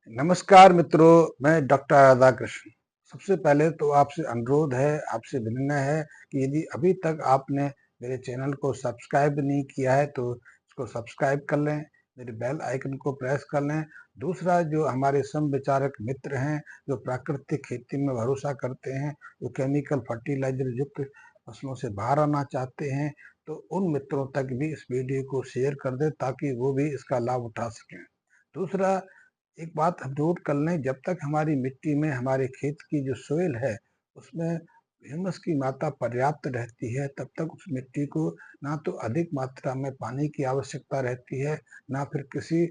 नमस्कार मित्रों, मैं डॉक्टर राधाकृष्ण। सबसे पहले तो आपसे अनुरोध है, आपसे विनम्र है कि यदि अभी तक आपने मेरे चैनल को सब्सक्राइब नहीं किया है तो इसको सब्सक्राइब कर लें, मेरे बेल आइकन को प्रेस कर लें। दूसरा, जो हमारे समविचारक मित्र हैं, जो प्राकृतिक खेती में भरोसा करते हैं, जो केमिकल फर्टिलाइजर युक्त फसलों से बाहर आना चाहते हैं, तो उन मित्रों तक भी इस वीडियो को शेयर कर दें ताकि वो भी इसका लाभ उठा सकें। दूसरा, एक बात हम नोट कर लें, जब तक हमारी मिट्टी में, हमारे खेत की जो सोइल है, उसमें ह्यूमस की मात्रा पर्याप्त रहती है, तब तक उस मिट्टी को ना तो अधिक मात्रा में पानी की आवश्यकता रहती है, ना फिर किसी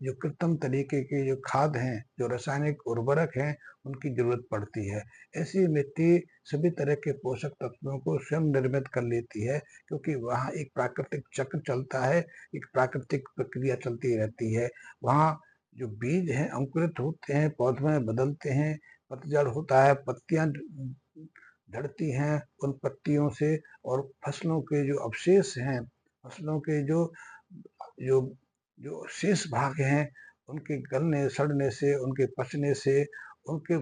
जो कृत्रिम तरीके के जो खाद हैं, जो रासायनिक उर्वरक हैं, उनकी जरूरत पड़ती है। ऐसी मिट्टी सभी तरह के पोषक तत्वों को स्वयं निर्मित कर लेती है, क्योंकि वहाँ एक प्राकृतिक चक्र चलता है, एक प्राकृतिक प्रक्रिया चलती रहती है। वहाँ जो बीज हैं अंकुरित होते हैं, पौधों में बदलते हैं, पतझड़ होता है, पत्तियां झड़ती हैं उन पत्तियों से, और फसलों के जो अवशेष हैं, फसलों के जो जो जो शेष भाग हैं, उनके गलने सड़ने से, उनके पचने से, उनके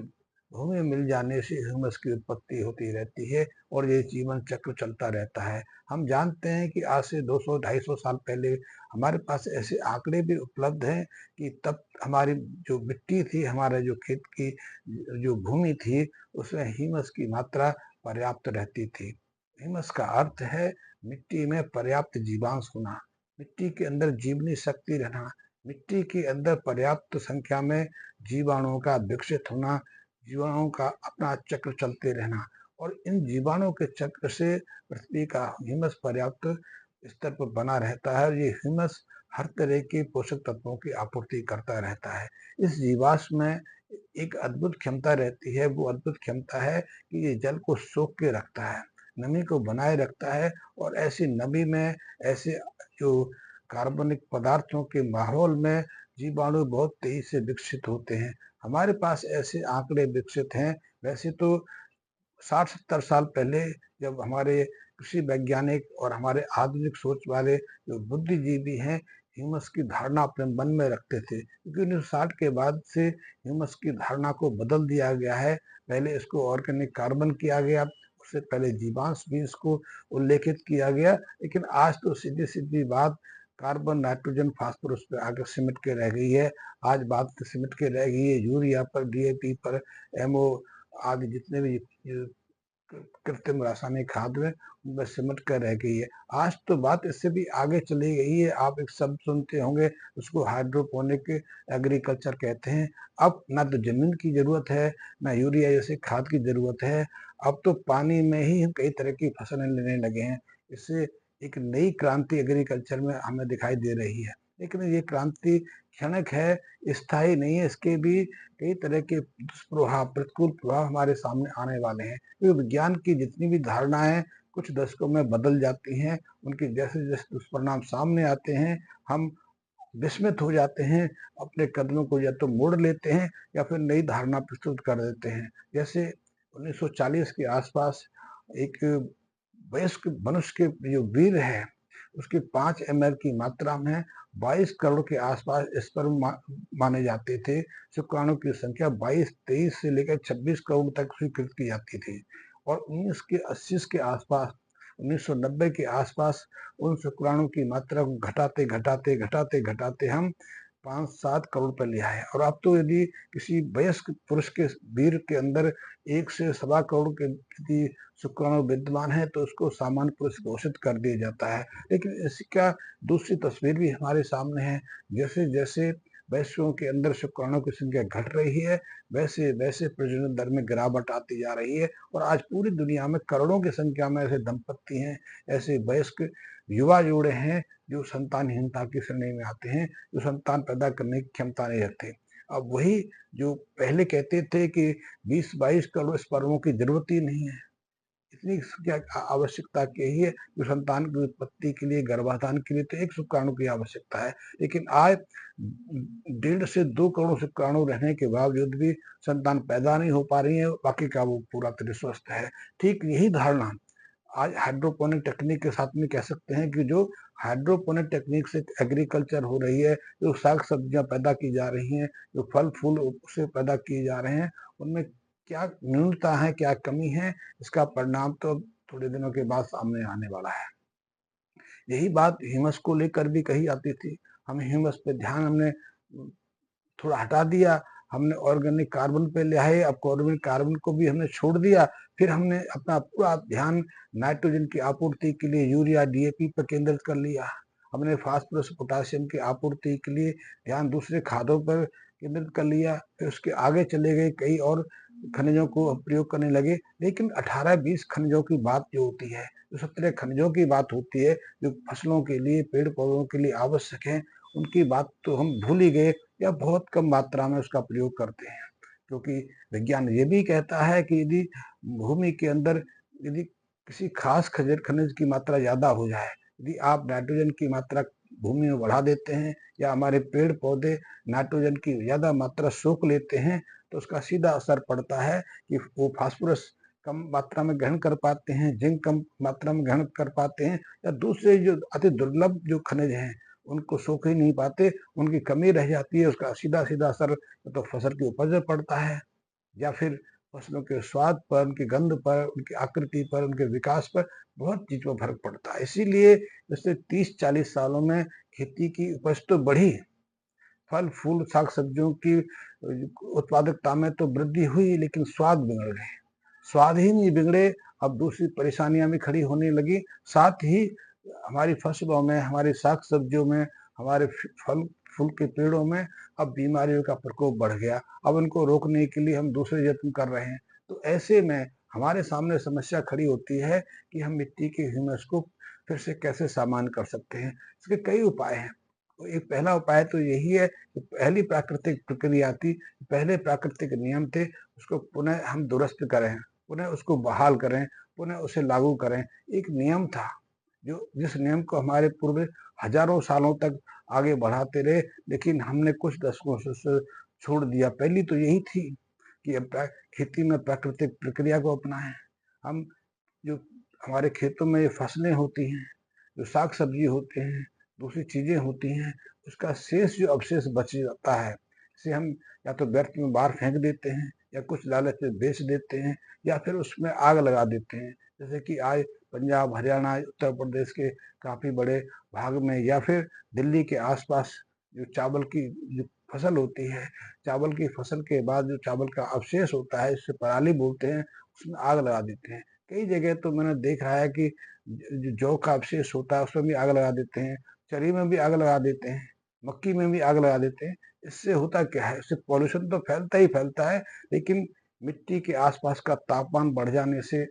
भूमि में मिल जाने से ह्यूमस की उत्पत्ति होती रहती है और ये जीवन चक्र चलता रहता है। हम जानते हैं कि आज से 200-250 साल पहले हमारे पास ऐसे आंकड़े भी उपलब्ध हैं कि तब हमारी जो मिट्टी थी, हमारा जो खेत की जो भूमि थी, उसमें ह्यूमस की मात्रा पर्याप्त रहती थी। ह्यूमस का अर्थ है मिट्टी में पर्याप्त जीवांश होना, मिट्टी के अंदर जीवनी शक्ति रहना, मिट्टी के अंदर पर्याप्त संख्या में जीवाणुओं का विकसित होना, जीवाणुओं का अपना चक्र चलते रहना, और इन जीवाणुओं के चक्र से पृथ्वी का ह्यूमस पर्याप्त स्तर पर बना रहता है और ये ह्यूमस हर तरह के पोषक तत्वों की आपूर्ति करता रहता है। इस जीवाश्म में एक अद्भुत क्षमता रहती है, वो अद्भुत क्षमता है कि ये जल को सोख के रखता है, नमी को बनाए रखता है, और ऐसी नमी में, ऐसे जो कार्बनिक पदार्थों के माहौल में जीवाणु बहुत तेजी से विकसित होते हैं। हमारे पास ऐसे आंकड़े विकसित हैं। वैसे तो 60-70 साल पहले जब हमारे कृषि वैज्ञानिक और हमारे आधुनिक सोच वाले जो बुद्धिजीवी हैं, ह्यूमस की धारणा अपने मन में रखते थे, क्योंकि 1960 के बाद से ह्यूमस की धारणा को बदल दिया गया है। पहले इसको ऑर्गेनिक कार्बन किया गया, उससे पहले जीवांश भी इसको उल्लेखित किया गया, लेकिन आज तो सीधी सीधी बात कार्बन, नाइट्रोजन, फास्फोरस पे आकर सिमट के रह गई है। आज बात सिमट के रह गई है यूरिया पर, डीएपी पर, एमओ आदि जितने भी कृत्रिम रासायनिक खाद में, उनमें सिमट कर रह गई है। आज तो बात इससे भी आगे चली गई है। आप एक शब्द सुनते होंगे, उसको हाइड्रोपोनिक एग्रीकल्चर कहते हैं। अब ना तो जमीन की जरूरत है, ना यूरिया जैसे खाद की जरूरत है, अब तो पानी में ही हम कई तरह की फसलें लेने लगे हैं। इससे एक नई क्रांति एग्रीकल्चर में हमें दिखाई दे रही है, लेकिन ये क्रांति क्षणिक है, स्थायी नहीं है। इसके भी कई तरह के दुष्प्रभाव, प्रतिकूल प्रभाव हमारे सामने आने वाले हैं। क्योंकि विज्ञान की जितनी भी धारणाएं कुछ दशकों में बदल जाती हैं, उनके जैसे जैसे दुष्परिणाम सामने आते हैं, हम विस्मित हो जाते हैं, अपने कदमों को या तो मोड़ लेते हैं या फिर नई धारणा प्रस्तुत कर देते हैं। जैसे 1940 के आसपास एक वयस्क मनुष्य के जो वीर है, उसके 5 ml की मात्रा में 22 करोड़ के आसपास स्पर्म माने जाते थे। शुक्राणु की संख्या 22-23 से लेकर 26 करोड़ तक स्वीकृत की जाती थी, और 1980 के आसपास, 1990 के आसपास उन शुक्राणु की मात्रा को घटाते घटाते घटाते घटाते हम 5-7 करोड़ पर ले आए, और अब तो यदि किसी वयस्क पुरुष के वीर के अंदर 1 से सवा करोड़ के यदि शुक्राणु विद्यमान है तो उसको सामान्य पुरुष घोषित कर दिया जाता है। लेकिन इसका दूसरी तस्वीर भी हमारे सामने है। जैसे जैसे वयस्कों के अंदर शुक्राणु की संख्या घट रही है, वैसे वैसे प्रजनन दर में गिरावट आती जा रही है, और आज पूरी दुनिया में करोड़ों की संख्या में ऐसे दंपत्ति हैं, ऐसे वयस्क युवा जोड़े हैं जो संतानहीनता की श्रेणी में आते हैं, जो संतान पैदा करने की क्षमता नहीं रखते। अब वही जो पहले कहते थे कि 20-22 करोड़ स्पर्मों की जरूरत ही नहीं है, इतनी क्या आवश्यकता की है, जो संतान की उत्पत्ति के लिए, गर्भाधान के लिए तो एक शुक्राणु की आवश्यकता है, लेकिन आज 1.5 से 2 करोड़ शुक्राणु रहने के बावजूद भी संतान पैदा नहीं हो पा रही है, बाकी का वो पूरा तरह स्वस्थ है। ठीक यही धारणा आज हाइड्रोपोनिक टेक्निक के साथ में कह सकते हैं कि जो हाइड्रोपोनिक टेक्निक से एग्रीकल्चर हो रही है, जो साग सब्जियां पैदा की जा रही हैं, जो फल फूल उससे पैदा किए जा रहे हैं, उनमें क्या न्यूनता है, क्या कमी है, इसका परिणाम तो थोड़े दिनों के बाद सामने आने वाला है। यही बात ह्यूमस को लेकर भी कही आती थी। हम ह्यूमस पे ध्यान हमने थोड़ा हटा दिया, हमने ऑर्गेनिक कार्बन पे ले आए, अब ऑर्गेनिक कार्बन को भी हमने छोड़ दिया। फिर हमने अपना पूरा ध्यान नाइट्रोजन की आपूर्ति के लिए यूरिया डीएपी पर केंद्रित कर लिया। हमने फास्फोरस पोटासियम की आपूर्ति के लिए ध्यान दूसरे खादों पर केंद्रित कर लिया। फिर उसके आगे चले गए, कई और खनिजों को प्रयोग करने लगे। लेकिन 18-20 खनिजों की बात जो होती है, जो 17 खनिजों की बात होती है, जो फसलों के लिए, पेड़ पौधों के लिए आवश्यक है, उनकी बात तो हम भूल ही गए या बहुत कम मात्रा में उसका प्रयोग करते हैं। क्योंकि विज्ञान ये भी कहता है कि यदि भूमि के अंदर यदि किसी खास खनिज की मात्रा ज्यादा हो जाए, यदि आप नाइट्रोजन की मात्रा भूमि में बढ़ा देते हैं या हमारे पेड़ पौधे नाइट्रोजन की ज्यादा मात्रा सोख लेते हैं, तो उसका सीधा असर पड़ता है कि वो फास्फोरस कम मात्रा में ग्रहण कर पाते हैं, जिंक कम मात्रा में ग्रहण कर पाते हैं, या दूसरे जो अति दुर्लभ जो खनिज हैं उनको सोख ही नहीं पाते, उनकी कमी रह जाती है। उसका सीधा सीधा असर तो फसल की उपज पर पड़ता है, या फिर फसलों के स्वाद पर, उनकी गंध पर, उनकी आकृति पर, उनके विकास पर बहुत चीज पर फर्क पड़ता है। इसीलिए जैसे 30-40 सालों में खेती की उपज तो बढ़ी, फल फूल साग सब्जियों की उत्पादकता में तो वृद्धि हुई, लेकिन स्वाद बिगड़ गए। स्वाद ही नहीं बिगड़े, अब दूसरी परेशानियां भी खड़ी होने लगी। साथ ही हमारी फसलों में, हमारी साग सब्जियों में, हमारे फल फूल के पेड़ों में अब बीमारियों का प्रकोप बढ़ गया। अब उनको रोकने के लिए हम दूसरे यत्न कर रहे हैं। तो ऐसे में हमारे सामने समस्या खड़ी होती है कि हम मिट्टी के ह्यूमस को फिर से कैसे सामान्य कर सकते हैं। इसके कई उपाय हैं। एक पहला उपाय तो यही है कि पहली प्राकृतिक प्रक्रिया थी, पहले प्राकृतिक नियम थे, उसको पुनः हम दुरुस्त करें, पुनः उसको बहाल करें, पुनः उसे लागू करें। एक नियम था जो जिस नियम को हमारे पूर्वज हजारों सालों तक आगे बढ़ाते रहे, लेकिन हमने कुछ दशकों से छोड़ दिया। पहली तो यही थी कि अब खेती में प्राकृतिक प्रक्रिया को अपनाएं। हम जो हमारे खेतों में ये फसलें होती हैं, जो साग सब्जी होते हैं, दूसरी चीजें होती हैं, उसका शेष जो अवशेष बच जाता है, इसे हम या तो व्यर्थ में बाहर फेंक देते हैं, या कुछ लालच में बेच देते हैं, या फिर उसमें आग लगा देते हैं। जैसे कि आज पंजाब, हरियाणा, उत्तर प्रदेश के काफी बड़े भाग में, या फिर दिल्ली के आसपास जो चावल की जो फसल होती है, चावल की फसल के बाद जो चावल का अवशेष होता है, इससे पराली बोलते हैं, उसमें आग लगा देते हैं। कई जगह तो मैंने देखा है कि जो जौ का अवशेष होता है उसमें भी आग लगा देते हैं, चरी में भी आग लगा देते हैं, मक्की में भी आग लगा देते हैं। इससे होता क्या है, इससे पॉल्यूशन तो फैलता ही फैलता है, लेकिन मिट्टी के आसपास का तापमान बढ़ जाने से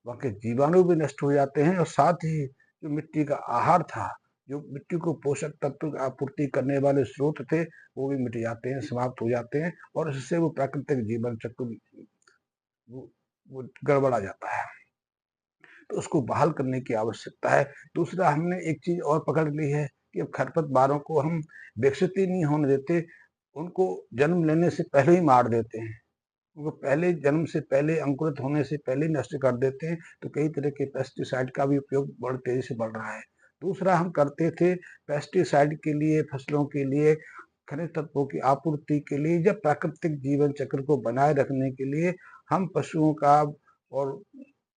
वहाँ के जीवाणु भी नष्ट हो जाते हैं, और साथ ही जो मिट्टी का आहार था, जो मिट्टी को पोषक तत्व की आपूर्ति करने वाले स्रोत थे, वो भी मिट जाते हैं, समाप्त हो जाते हैं, और इससे वो प्राकृतिक जीवन चक्र वो, वो गड़बड़ा जाता है। तो उसको बहाल करने की आवश्यकता है। दूसरा, हमने एक चीज और पकड़ ली है कि अब खरपतवारों को हम विकसित ही नहीं होने देते, उनको जन्म लेने से पहले ही मार देते हैं, उनको पहले जन्म से पहले, अंकुरित होने से पहले नष्ट कर देते हैं। तो कई तरह के पेस्टिसाइड का भी उपयोग बड़ी तेजी से बढ़ रहा है। दूसरा, हम करते थे पेस्टिसाइड के लिए, फसलों के लिए, खनिज तत्वों की आपूर्ति के लिए, या प्राकृतिक जीवन चक्र को बनाए रखने के लिए हम पशुओं का और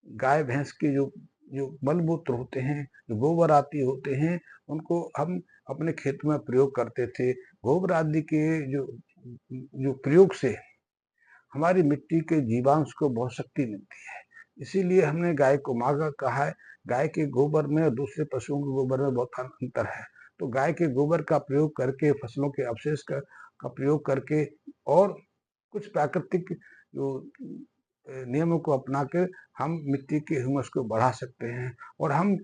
गाय भैंस के जो जो मलमूत्र होते हैं, जो गोबर आदि होते हैं, उनको हम अपने खेत में प्रयोग करते थे। गोबर आदि के जो जो प्रयोग से हमारी मिट्टी के जीवांश को बहुत शक्ति मिलती है। इसीलिए हमने गाय को माँ का कहा है। गाय के गोबर में और दूसरे पशुओं के गोबर में बहुत अंतर है। तो गाय के गोबर का प्रयोग करके, फसलों के अवशेष का प्रयोग करके, और कुछ प्राकृतिक जो नियमों को अपना के हम मिट्टी के ह्यूमस को बढ़ा सकते हैं। और हम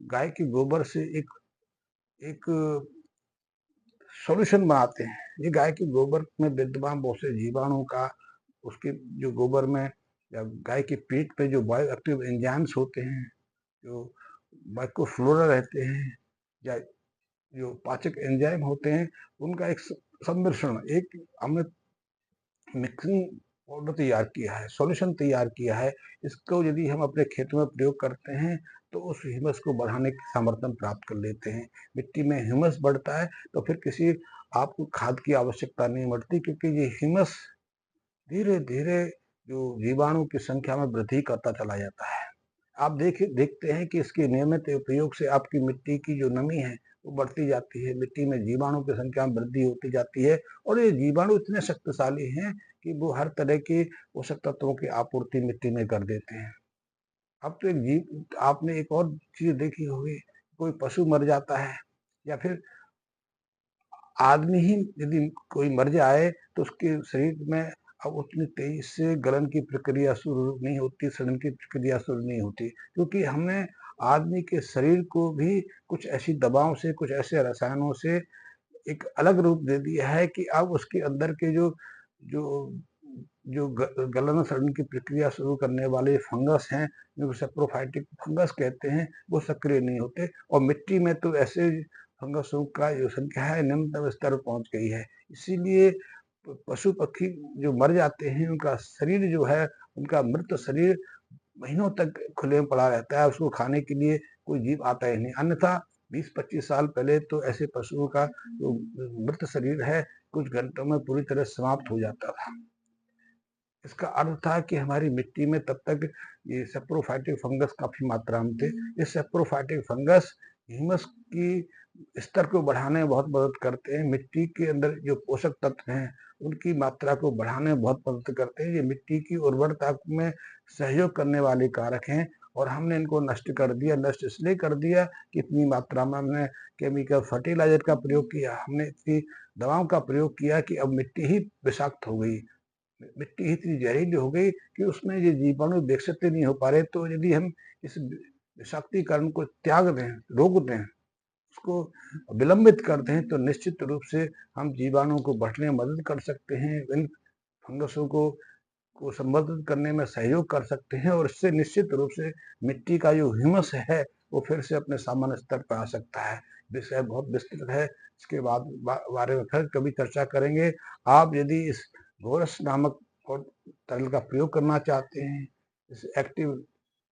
गाय के गोबर से एक एक सॉल्यूशन बनाते हैं। ये गाय के गोबर में विद्यमान बहुत से जीवाणु का, उसके जो गोबर में या गाय के पेट पे जो बायो एक्टिव एंजाइम्स होते हैं, जो माइक्रोफ्लोरा रहते हैं, या जो पाचक एंजाइम होते हैं, उनका एक सम्मिश्रण, एक हमने मिक्सिंग पाउडर तैयार किया है, सॉल्यूशन तैयार किया है, इसको यदि हम अपने खेतों में प्रयोग करते हैं तो उस ह्यूमस को बढ़ाने की सामर्थ्य प्राप्त कर लेते हैं। मिट्टी में ह्यूमस बढ़ता है तो फिर किसी आपको खाद की आवश्यकता नहीं पड़ती, क्योंकि ये ह्यूमस धीरे धीरे जो जीवाणु की संख्या में वृद्धि करता चला जाता है। आप देखते हैं कि इसके नियमित उपयोग से आपकी मिट्टी की जो नमी है वो बढ़ती जाती है, मिट्टी में जीवाणु की संख्या में वृद्धि होती जाती है, और ये जीवाणु इतने शक्तिशाली हैं कि वो हर तरह के पोषक तत्वों की आपूर्ति मिट्टी में कर देते हैं। अब तो एक जीव आपने एक और चीज देखी होगी, कोई पशु मर जाता है या फिर आदमी ही यदि कोई मर जाए तो उसके शरीर में अब उतनी तेजी से गलन की प्रक्रिया शुरू नहीं होती, सड़न की प्रक्रिया शुरू नहीं होती, क्योंकि हमने आदमी के शरीर को भी कुछ ऐसी दवाओं से, कुछ ऐसे रसायनों से एक अलग रूप दे दिया है कि अब उसके अंदर के जो जो जो गलन सड़न की प्रक्रिया शुरू करने वाले फंगस हैं, जो सेप्रोफाइटिक फंगस कहते हैं, वो सक्रिय नहीं होते, और मिट्टी में तो ऐसे फंगसों का जो संख्या है निम्नतम स्तर पहुंच गई है। इसीलिए पशु पक्षी जो मर जाते हैं उनका शरीर जो है, उनका मृत शरीर महीनों तक खुले में पड़ा रहता है, उसको खाने के लिए कोई जीव आता ही नहीं। अन्यथा 20-25 साल पहले तो ऐसे पशुओं का जो मृत शरीर है कुछ घंटों में पूरी तरह समाप्त हो जाता था। इसका अर्थ था कि हमारी मिट्टी में तब तक ये सेप्रोफाइटिक फंगस काफी मात्रा में थे। ये सेप्रोफाइटिक फंगस ह्यूमस की स्तर को बढ़ाने में बहुत मदद करते हैं। मिट्टी के अंदर जो पोषक तत्व हैं उनकी मात्रा को बढ़ाने में बहुत मदद करते हैं। ये मिट्टी की उर्वरता में सहयोग करने वाले कारक हैं, और हमने इनको नष्ट कर दिया। नष्ट इसलिए कर दिया कि इतनी मात्रा में हमने केमिकल फर्टिलाइजर का प्रयोग किया, हमने इतनी दवाओं का प्रयोग किया कि अब मिट्टी ही विषाक्त हो गई। मिट्टी इतनी जहरीली हो गई कि उसमें ये जीवाणु विकसित नहीं हो पा रहे। तो यदि हम इस विषाक्तीकरण को त्याग दें, रोक दें, उसको विलंबित कर दें, तो निश्चित रूप से हम जीवाणु को बढ़ने में मदद कर सकते हैं, इन फंगसों को संवर्धित करने में सहयोग कर सकते हैं, और इससे निश्चित रूप से मिट्टी का जो ह्यूमस है वो फिर से अपने सामान्य स्तर पर आ सकता है। विषय बहुत विस्तृत है, इसके बाद बारे में फिर कभी चर्चा करेंगे। आप यदि इस गोरस नामक और तरल का प्रयोग करना चाहते हैं, इस एक्टिव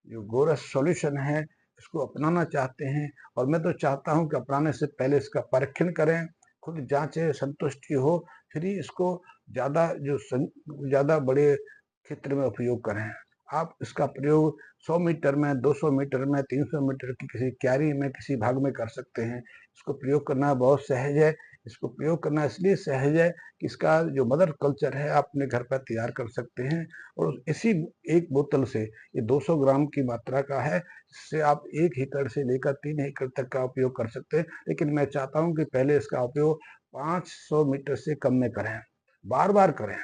जो गोरस सॉल्यूशन है इसको अपनाना चाहते हैं, और मैं तो चाहता हूं कि अपनाने से पहले इसका परीक्षण करें, खुद जांचें, संतुष्टि हो, फिर ही इसको ज्यादा बड़े क्षेत्र में उपयोग करें। आप इसका प्रयोग 100 मीटर में, 200 मीटर में, 300 मीटर की किसी क्यारी में, किसी भाग में कर सकते हैं। इसको प्रयोग करना बहुत सहज है। इसको प्रयोग करना इसलिए सहज है कि इसका जो मदर कल्चर है आप अपने घर पर तैयार कर सकते हैं, और इसी एक बोतल से, ये 200 ग्राम की मात्रा का है, इससे आप 1 एकड़ से लेकर 3 एकड़ तक का उपयोग कर सकते हैं। लेकिन मैं चाहता हूं कि पहले इसका उपयोग 500 मीटर से कम में करें, बार बार करें।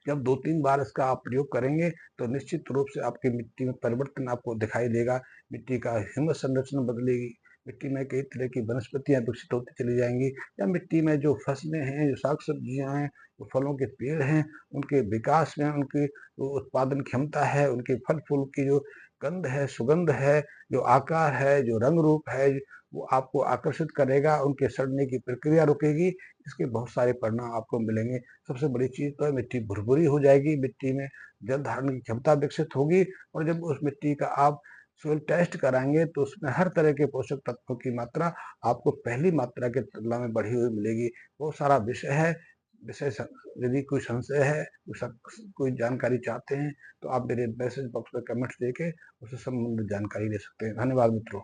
जब 2-3 बार इसका आप प्रयोग करेंगे तो निश्चित रूप से आपकी मिट्टी में परिवर्तन आपको दिखाई देगा। मिट्टी का ह्यूमस संरचना बदलेगी, मिट्टी में कई तरह की वनस्पतियां विकसित होती चली जाएंगी, या मिट्टी में जो फसलें हैं, जो साग सब्जियां हैं, जो फलों के पेड़ हैं, उनके विकास में, उनकी जो उत्पादन क्षमता है, उनके फल फूल की जो गंध है, सुगंध है, जो आकार है, जो रंग रूप है, वो आपको आकर्षित करेगा, उनके सड़ने की प्रक्रिया रुकेगी। इसके बहुत सारे परिणाम आपको मिलेंगे। सबसे बड़ी चीज तो है मिट्टी भुरभुरी हो जाएगी, मिट्टी में जल धारण की क्षमता विकसित होगी, और जब उस मिट्टी का आप सोइल टेस्ट कराएंगे तो उसमें हर तरह के पोषक तत्वों की मात्रा आपको पहली मात्रा के तुलना में बढ़ी हुई मिलेगी। बहुत सारा विषय है। यदि कोई संशय है, कोई जानकारी चाहते हैं, तो आप मेरे मैसेज बॉक्स में कमेंट्स देके उससे संबंधित जानकारी ले सकते हैं। धन्यवाद मित्रों।